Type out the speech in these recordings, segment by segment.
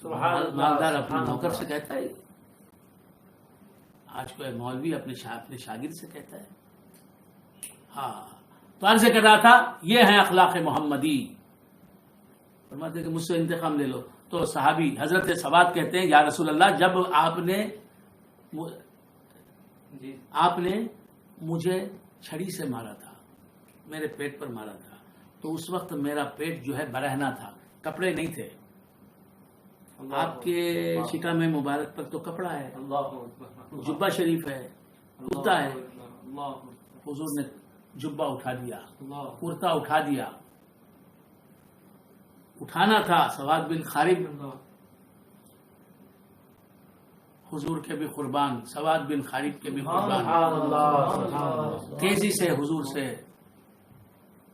مالدار اپنے نوکر سے کہتا ہے، آج کوئی مولوی اپنے شاگرد سے کہتا ہے. ہاں تو عرض کر رہا تھا یہ ہے اخلاق محمدی. فرماتے کہ مجھ سے انتقام لے لو. تو صحابی حضرت سواد کہتے ہیں یا رسول اللہ جب آپ نے مجھے چھڑی سے مارا تھا، میرے پیٹ پر مارا تھا، تو اس وقت میرا پیٹ جو ہے برہنہ تھا، کپڑے نہیں تھے. آپ کے شکم مبارک پر تو کپڑا ہے، جبہ شریف ہے، کرتا ہے. حضور نے جبہ اٹھا دیا، کرتا اٹھا دیا. اٹھانا تھا سواد بن خارب حضور کے بھی قربان، سواد بن خارب کے بھی قربان، تیزی سے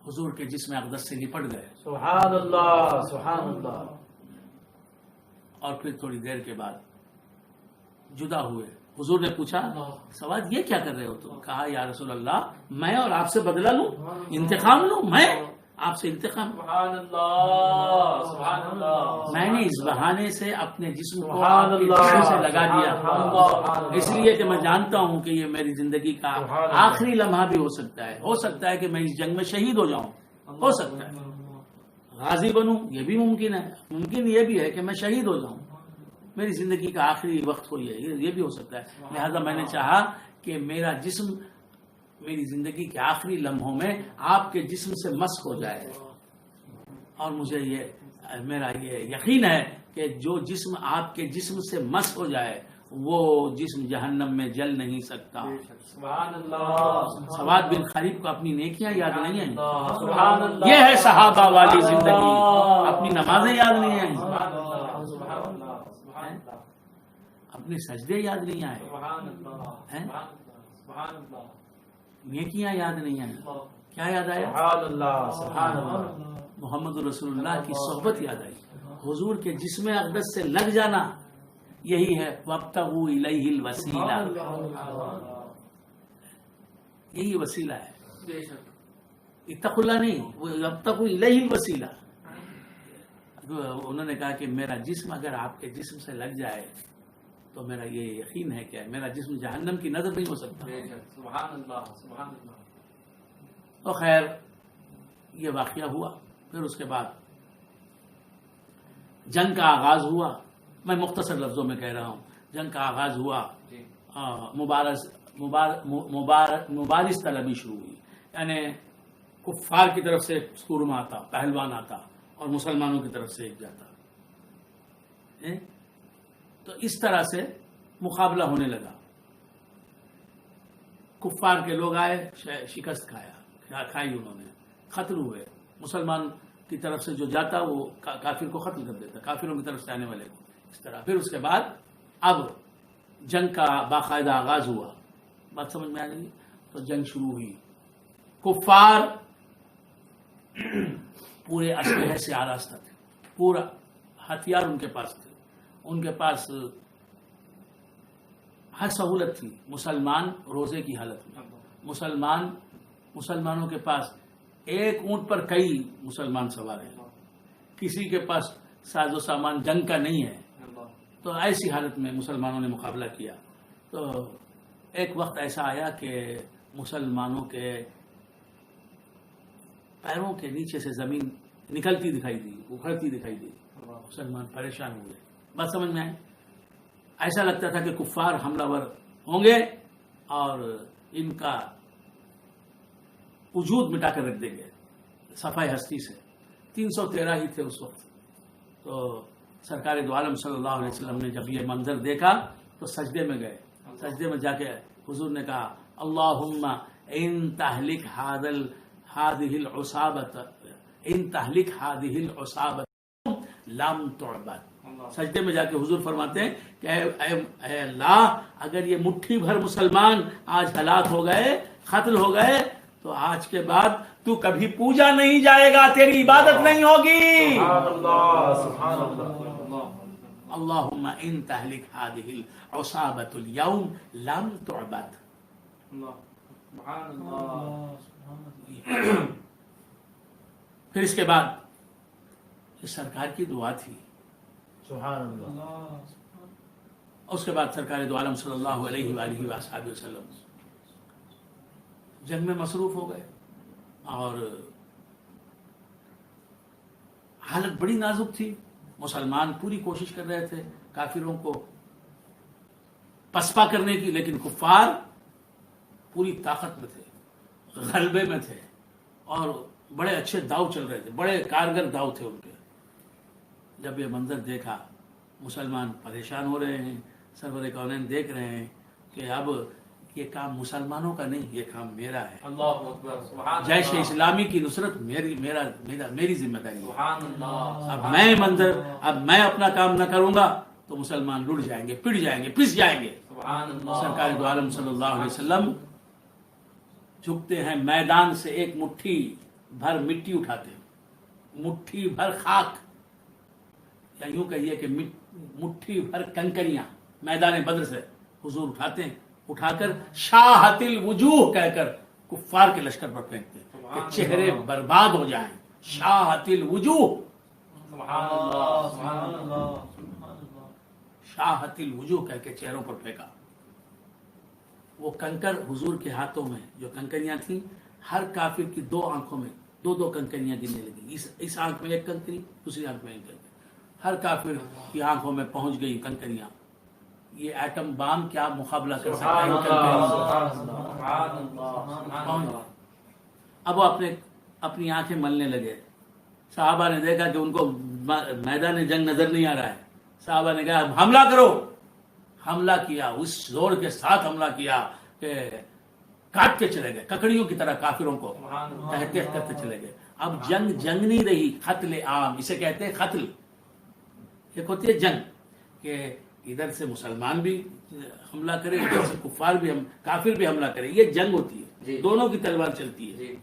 حضور کے جسم اقدس سے لپٹ گئے. سبحان اللہ سبحان اللہ. اور پھر تھوڑی دیر کے بعد جدا ہوئے. حضور نے پوچھا سواد یہ کیا کر رہے ہو تم؟ کہا یا رسول اللہ میں اور آپ سے بدلہ لوں، انتقام لوں، میں آپ سے انتقام. سبحان اللہ سبحان اللہ. میں نے اس بہانے سے اپنے جسم کو آپ کے جسم سے لگا دیا، اس لیے کہ میں جانتا ہوں کہ یہ میری زندگی کا آخری لمحہ بھی ہو سکتا ہے. ہو سکتا ہے کہ میں اس جنگ میں شہید ہو جاؤں، ہو سکتا ہے غازی بنوں، یہ بھی ممکن ہے. ممکن یہ بھی ہے کہ میں شہید ہو جاؤں، میری زندگی کا آخری وقت ہو، یہ بھی ہو سکتا ہے. لہذا میں نے چاہا کہ میرا جسم میری زندگی کے آخری لمحوں میں آپ کے جسم سے مسح ہو جائے. اور مجھے میرا یہ یقین ہے کہ جو جسم آپ کے جسم سے مسح ہو جائے وہ جسم جہنم میں جل نہیں سکتا. سبحان اللہ. سواد بن خریب کو اپنی نیکیاں یاد نہیں آئیں، سبحان اللہ. یہ ہے صحابہ والی زندگی. اپنی نمازیں یاد نہیں آئیں، اپنے سجدے یاد نہیں آئے، نیکیاں یاد نہیں آئیں. کیا یاد آیا؟ سبحان اللہ سبحان اللہ. محمد رسول اللہ کی صحبت یاد آئی، حضور کے جسم اقدس سے لگ جانا. یہی ہے وابتغوا الیہ الوسیلہ، یہی وسیلہ ہے. اتقوا اللہ نہیں، وابتغوا الیہ الوسیلہ. انہوں نے کہا کہ میرا جسم اگر آپ کے جسم سے لگ جائے تو میرا یہ یقین ہے کہ میرا جسم جہنم کی نظر نہیں ہو سکتا. سبحان اللہ سبحان اللہ. تو خیر یہ واقعہ ہوا. پھر اس کے بعد جنگ کا آغاز ہوا. میں مختصر لفظوں میں کہہ رہا ہوں. جنگ کا آغاز ہوا، مبارز طلبی شروع ہوئی. یعنی کفار کی طرف سے سورما آتا، پہلوان آتا، اور مسلمانوں کی طرف سے ایک جاتا. تو اس طرح سے مقابلہ ہونے لگا. کفار کے لوگ آئے، شکست کھائی انہوں نے، قتل ہوئے. مسلمان کی طرف سے جو جاتا وہ کافر کو قتل کر دیتا، کافروں کی طرف سے آنے والے کو. اس طرح پھر اس کے بعد اب جنگ کا باقاعدہ آغاز ہوا. بات سمجھ میں آ رہی؟ تو جنگ شروع ہوئی. کفار پورے اسلحے سے آراستہ تھے، پورا ہتھیار ان کے پاس تھے، ان کے پاس ہر سہولت تھی. مسلمان روزے کی حالت میں، مسلمانوں کے پاس ایک اونٹ پر کئی مسلمان سوار ہیں، کسی کے پاس ساز و سامان جنگ کا نہیں ہے. تو ایسی حالت میں مسلمانوں نے مقابلہ کیا. تو ایک وقت ایسا آیا کہ مسلمانوں کے پیروں کے نیچے سے زمین نکلتی دکھائی دی، اکھڑتی دکھائی دی. مسلمان پریشان ہوئے. بات سمجھ میں آئے؟ ایسا لگتا تھا کہ کفار حملہ ور ہوں گے اور ان کا وجود مٹا کر رکھ دیں گے صفحہ ہستی سے. 313 ہی تھے اس وقت. تو سرکار دو عالم صلی اللہ علیہ وسلم نے جب یہ منظر دیکھا تو سجدے میں گئے. سجدے میں جا کے حضور نے کہا اللہم ان تہلک هذه العصابۃ لم تعبد. سجدے میں جا کے حضور فرماتے ہیں کہ اے اللہ اگر یہ مٹھی بھر مسلمان آج ہلاک ہو گئے، قتل ہو گئے، تو آج کے بعد تو کبھی پوجا نہیں جائے گا، تیری عبادت نہیں ہوگی. سبحان اللہ سبحان اللہ. اللہم ان تہلک هذه العصابۃ اليوم لم تعبد. سبحان اللہ. پھر اس کے بعد یہ سرکار کی دعا تھی سبحان اللہ. اس کے بعد سرکار دو عالم صلی اللہ علیہ وآلہ وصحبہ وسلم جنگ میں مصروف ہو گئے اور حالت بڑی نازک تھی. مسلمان پوری کوشش کر رہے تھے کافروں کو پسپا کرنے کی، لیکن کفار پوری طاقت میں تھے، غلبے میں تھے اور بڑے اچھے داؤ چل رہے تھے، بڑے کارگر داؤ تھے ان کے. جب یہ منظر دیکھا مسلمان پریشان ہو رہے ہیں، سرور کونین دیکھ رہے ہیں کہ اب یہ کام مسلمانوں کا نہیں، یہ کام میرا ہے. اللہ اکبر. سبحان جیش اللہ. اسلامی کی نصرت میری ذمہ داری ہے. سبحان اللہ. اب میں منظر، اب میں اپنا کام نہ کروں گا تو مسلمان لڑ جائیں گے، پٹ جائیں گے، پس جائیں گے. سبحان اللہ. سرکار دو عالم صلی اللہ علیہ وسلم جھکتے ہیں، میدان سے ایک مٹھی بھر مٹی اٹھاتے ہیں، مٹھی بھر خاک، یا یوں کہیے کہ مٹھی بھر کنکریاں میدان بدر سے حضور اٹھاتے ہیں، اٹھا کر شاہت الوجوہ کہہ کر کفار کے لشکر پر پھینکتے ہیں کہ چہرے برباد ہو جائیں. شاہت الوجوہ، سبحان اللہ. سبحان اللہ. شاہت الوجوہ کہہ کے چہروں پر پھینکا. وہ کنکر حضور کے ہاتھوں میں جو کنکریاں تھیں، ہر کافر کی دو آنکھوں میں دو دو کنکریاں گرنے لگی. اس آنکھ میں ایک کنکری، دوسری آنکھ میں ایک کنکری. ہر کافر کی آنکھوں میں پہنچ گئی کنکریاں. یہ ایٹم بام کیا مقابلہ کر سکتا ہے ان کنکریوں سے؟ سبحان اللہ. پہنچ گیا. اب وہ اپنی آنکھیں ملنے لگے. صحابہ نے دیکھا کہ ان کو میدان جنگ نظر نہیں آ رہا ہے. صحابہ نے کہا حملہ کرو. حملہ کیا، اس زور کے ساتھ حملہ کیا کہ کاٹ کے چلے گئے، ککڑیوں کی طرح کافروں کو تحقیق کرتے چلے گئے. اب جنگ نہیں رہی، قتل عام اسے کہتے ہیں. قتل ایک ہوتی ہے جنگ کہ ادھر سے مسلمان بھی حملہ کرے، ادھر سے کافر بھی حملہ کرے. یہ جنگ ہوتی ہے، دونوں کی تلوار چلتی ہے.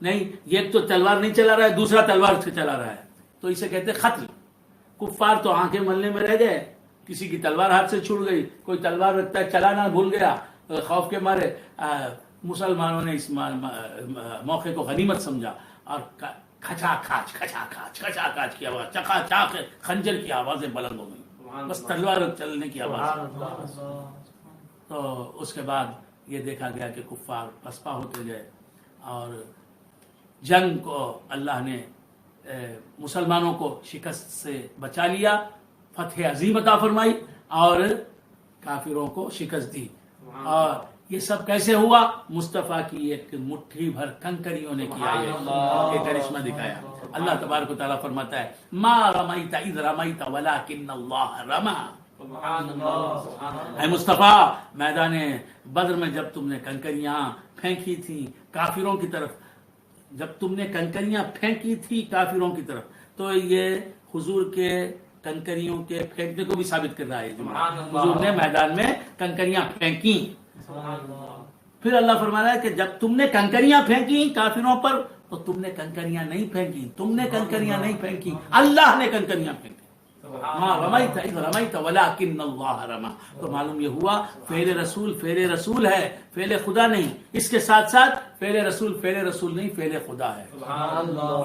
نہیں، یہ تو تلوار نہیں چلا رہا ہے، دوسرا تلوار سے چلا رہا ہے، تو اسے کہتے ہیں قتل. کفار تو آنکھیں ملنے میں رہ گئے، کسی کی تلوار ہاتھ سے چھوٹ گئی، کوئی تلوار رکھتا ہے چلانا بھول گیا خوف کے مارے. مسلمانوں نے اس موقع کو غنیمت سمجھا اور کھچا کھاچ کی آواز، چکا چاک خنجر کی آوازیں بلند ہو گئی، بس تلوار چلنے کی آواز. تو اس کے بعد یہ دیکھا گیا کہ کفار پسپا ہوتے گئے اور جنگ کو اللہ نے مسلمانوں کو شکست سے بچا لیا، فتح عظیم عطا فرمائی اور کافروں کو شکست دی. اور یہ سب کیسے ہوا؟ مصطفیٰ کی ایک مٹھی بھر کنکریوں نے کیا یہ کرشمہ دکھایا. اللہ تبارک و تعالیٰ فرماتا ہے ما رمیت اذ رمیت ولکن اللہ رمی. اے مصطفیٰ، میدان بدر میں جب تم نے کنکریاں پھینکی تھی کافروں کی طرف، جب تم نے کنکریاں پھینکی تھی کافروں کی طرف، تو یہ حضور کے کنکریوں کے پھینکنے کو بھی ثابت کر رہا ہے. حضور نے میدان میں کنکریاں پھینکی. پھر اللہ فرما رہا ہے کہ جب تم نے کنکریاں پھینکی کافروں پر تو تم نے کنکریاں نہیں پھینکی، تم نے کنکریاں نہیں پھینکی، اللہ نے کنکریاں پھینکی. ما رمیت اذ رمیت ولکن اللہ رمی. تو معلوم یہ ہوا فعل رسول ہے، فعل خدا نہیں. اس کے ساتھ ساتھ فعل رسول نہیں، فعل خدا ہے.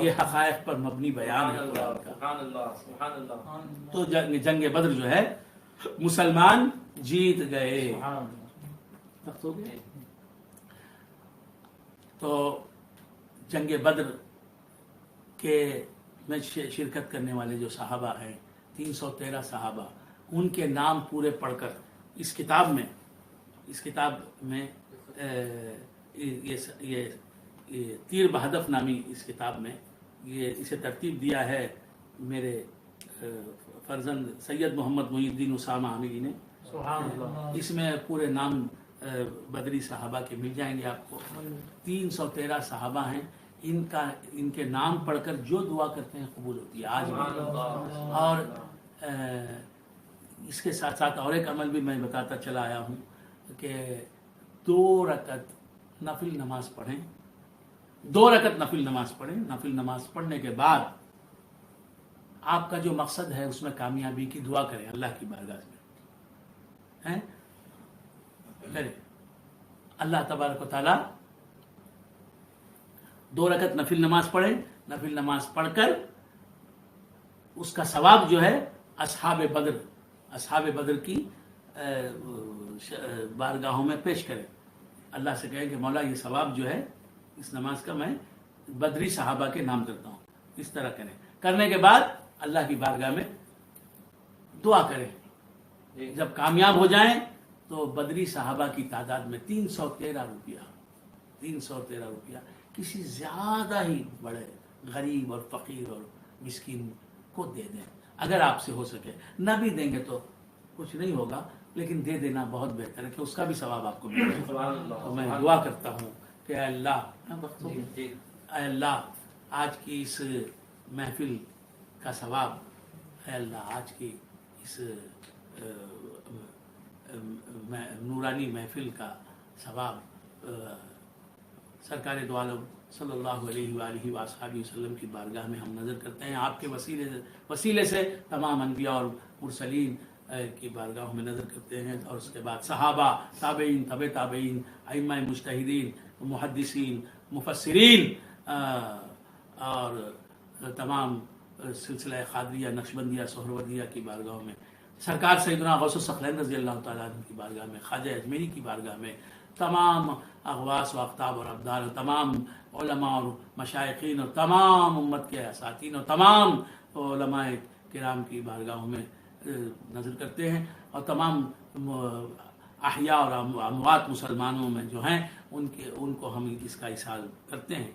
یہ حقائق پر مبنی بیان ہے قرآن کا. تو جنگ بدر جو ہے مسلمان جیت گئے. تو جنگ بدر کے میں شرکت کرنے والے جو صحابہ ہیں 313 صحابہ، ان کے نام پورے پڑھ کر اس کتاب میں یہ تیر بہدف نامی اس کتاب میں اسے ترتیب دیا ہے میرے فرزند سید محمد محی الدین اسامہ عامری نے. اس میں پورے نام بدری صحابہ کے مل جائیں گے آپ کو. 313 صحابہ ہیں. ان کے نام پڑھ کر جو دعا کرتے ہیں قبول ہوتی ہے آج بھی. اور اس کے ساتھ ساتھ اور ایک عمل بھی میں بتاتا چلا آیا ہوں کہ 2 رکعت نفل نماز پڑھیں. 2 رکعت نفل نماز پڑھیں. نفل نماز پڑھنے کے بعد آپ کا جو مقصد ہے اس میں کامیابی کی دعا کریں اللہ کی بارگاہ میں. کریں اللہ تبارک و تعالی 2 رکعت نفل نماز پڑھیں. نفل نماز پڑھ کر اس کا ثواب جو ہے اصحاب بدر کی بارگاہوں میں پیش کریں، اللہ سے کہیں کہ مولا یہ ثواب جو ہے اس نماز کا میں بدری صحابہ کے نام کرتا ہوں، اس طرح کریں۔ کرنے کے بعد اللہ کی بارگاہ میں دعا کریں، جب کامیاب ہو جائیں تو بدری صحابہ کی تعداد میں 313 روپیہ کسی زیادہ ہی بڑے غریب اور فقیر اور مسکین کو دے دیں، اگر آپ سے ہو سکے۔ نہ بھی دیں گے تو کچھ نہیں ہوگا، لیکن دے دینا بہت بہتر ہے کہ اس کا بھی ثواب آپ کو ملے۔ تو میں دعا کرتا ہوں کہ اے اللہ آج کی اس محفل کا ثواب، اے اللہ آج کی اس نورانی محفل کا ثواب سرکار دو عالم صلی اللہ علیہ وآلہ وآلہ وسلم کی بارگاہ میں ہم نظر کرتے ہیں، آپ کے وسیلے سے تمام انبیاء اور مرسلین کی بارگاہوں میں نظر کرتے ہیں، اور اس کے بعد صحابہ، تابعین، طبع تابعین، ائمہ مجتہدین، محدثین، مفسرین اور تمام سلسلہ قادریہ، نقشبندیہ، سہروردیہ کی بارگاہوں میں، سرکار سیدنا غوث الثقلین رضی اللہ تعالیٰ عنہ کی بارگاہ میں، خواجہ اجمیری کی بارگاہ میں، تمام اغواس و اقطاب اور ابدال، تمام علماء اور مشائقین اور تمام امت کے اساتین اور تمام علماء کرام کی بارگاہوں میں نظر کرتے ہیں، اور تمام احیاء اور اموات مسلمانوں میں جو ہیں ان کو ہم اس کا احسان کرتے ہیں۔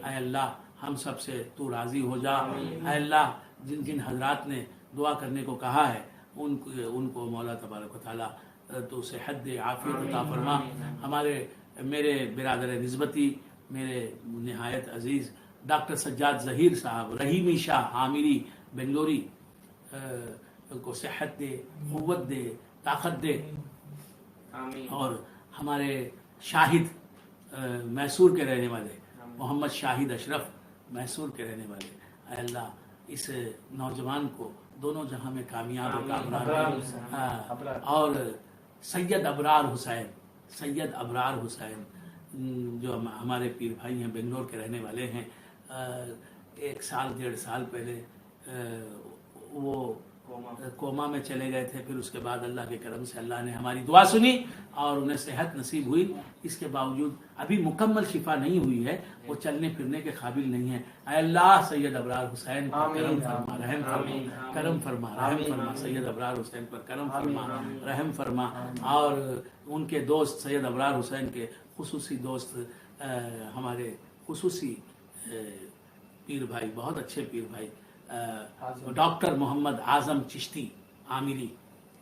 اے اللہ ہم سب سے تو راضی ہو جا، اے اللہ جن جن حضرات نے دعا کرنے کو کہا ہے ان کو مولا تبارک و تعالیٰ تو صحت دے، عافیت عطا فرما۔ میرے برادر نسبتی، میرے نہایت عزیز ڈاکٹر سجاد ظہیر صاحب، رحیمی شاہ عامری بنگلوری کو صحت دے، قوت دے، طاقت دے، اور ہمارے شاہد میسور کے رہنے والے محمد شاہد اشرف میسور کے رہنے والے، اے اللہ اس نوجوان کو دونوں جہاں میں کامیاب و کامران، اور سید ابرار حسین جو ہمارے پیر بھائی ہیں، بنگلور کے رہنے والے ہیں، 1 سال 1.5 سال پہلے وہ کوما میں چلے گئے تھے، پھر اس کے بعد اللہ کے کرم سے اللہ نے ہماری دعا سنی اور انہیں صحت نصیب ہوئی، اس کے باوجود ابھی مکمل شفا نہیں ہوئی ہے، وہ چلنے پھرنے کے قابل نہیں ہے۔ اے اللہ سید ابرار حسین پر کرم فرما، رحم فرما، کرم فرما، رحم فرما، سید ابرار حسین پر کرم فرما، رحم فرما، اور ان کے دوست سید ابرار حسین کے خصوصی دوست، ہمارے خصوصی پیر بھائی، بہت اچھے پیر بھائی، ڈاکٹر محمد اعظم چشتی عامری،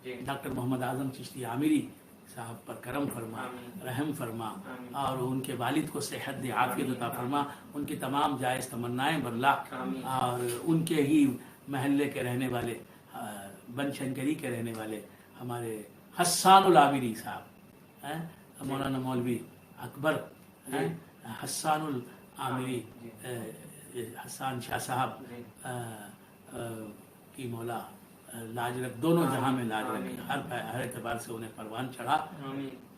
ڈاکٹر محمد اعظم چشتی عامری صاحب پر کرم فرما، رحم فرما، اور ان کے والد کو صحت دے، عافیت عطا فرما، ان کی تمام جائز تمنائیں برلا، اور ان کے ہی محلے کے رہنے والے، بن شنکری کے رہنے والے ہمارے حسان العامری صاحب، مولانا مولوی اکبر حسان العامری، حسان شاہ صاحب کی مولا لاج رکھ، دونوں جہاں میں لاج رکھ، ہر اعتبار سے انہیں پروان چڑھا۔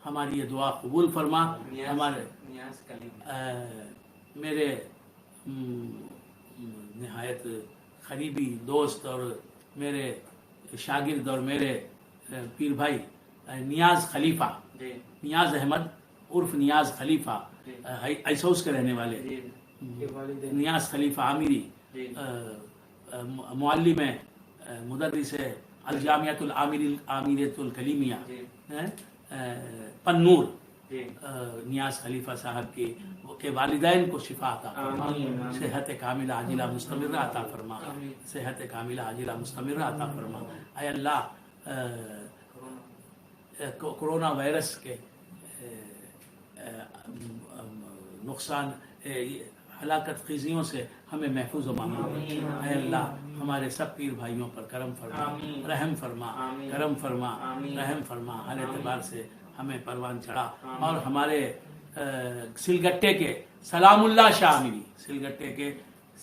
ہماری یہ دعا قبول فرما۔ ہمارے میرے نہایت قریبی دوست اور میرے شاگرد اور میرے پیر بھائی نیاز خلیفہ، نیاز احمد عرف نیاز خلیفہ، ایسوس کے رہنے والے، نیاز خلیفہ عامری، معلم مدرس الجامعۃ العامریۃ الکلیمیہ پنور، نیاز خلیفہ صاحب کے والدین کو شفا عطا فرما، صحت کاملہ عاجلہ مستمرہ عطا فرما، صحت کاملہ عاجلہ مستمرہ عطا فرما۔ اے اللہ کورونا وائرس کے نقصان، ہلاکت خیزیوں سے ہمیں محفوظ و معمول۔ اے اللہ ہمارے سب پیر بھائیوں پر کرم فرما، رحم فرما، کرم فرما، رحم فرما، ہر اعتبار سے ہمیں پروان چڑھا، اور ہمارے سلگٹے کے سلام اللہ شاہ عامری، سلگٹے کے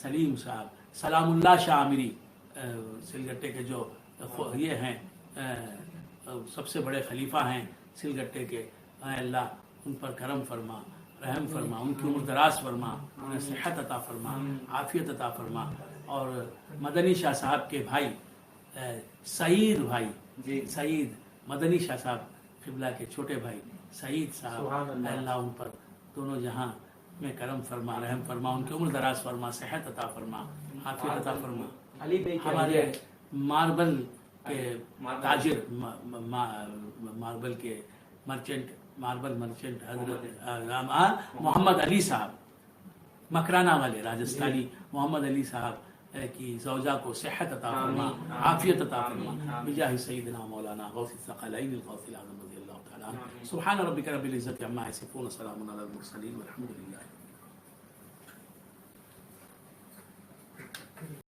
سلیم صاحب سلام اللہ شاہ عامری، سلگٹے کے جو یہ ہیں سب سے بڑے خلیفہ ہیں سلگٹے کے، اے اللہ ان پر کرم فرما، رحم فرما، ان کی عمر دراز فرما، انہیں صحت عطا فرما، عافیت عطا فرما، اور مدنی شاہ صاحب کے بھائی سعید بھائی جی سعید مدنی شاہ صاحب قبلہ کے چھوٹے بھائی سعید صاحب، سبحان اللہ۔ اے اللہ ان پر دونوں جہاں میں کرم فرما، رحم فرما، ان کی عمر دراز فرما، صحت عطا فرما، عافیت عطا فرما۔ علی بھائی کیا ہمارے ہے؟ ماربل کے ماربل۔ تاجر ماربل کے ماربل مرچنٹ حضرت محمد علی صاحب مکرانہ والے راجستھانی، محمد علی صاحب کی زوجہ کو صحت عطا فرما، آمین۔ عافیت عطا فرما، آمین۔ بجاہ سیدنا مولانا غوث الثقلین الغوث الاعظم رضی اللہ تعالی عنہ۔ سبحان ربک رب العزت عما یصفون، وسلام علی المرسلین والحمد للہ۔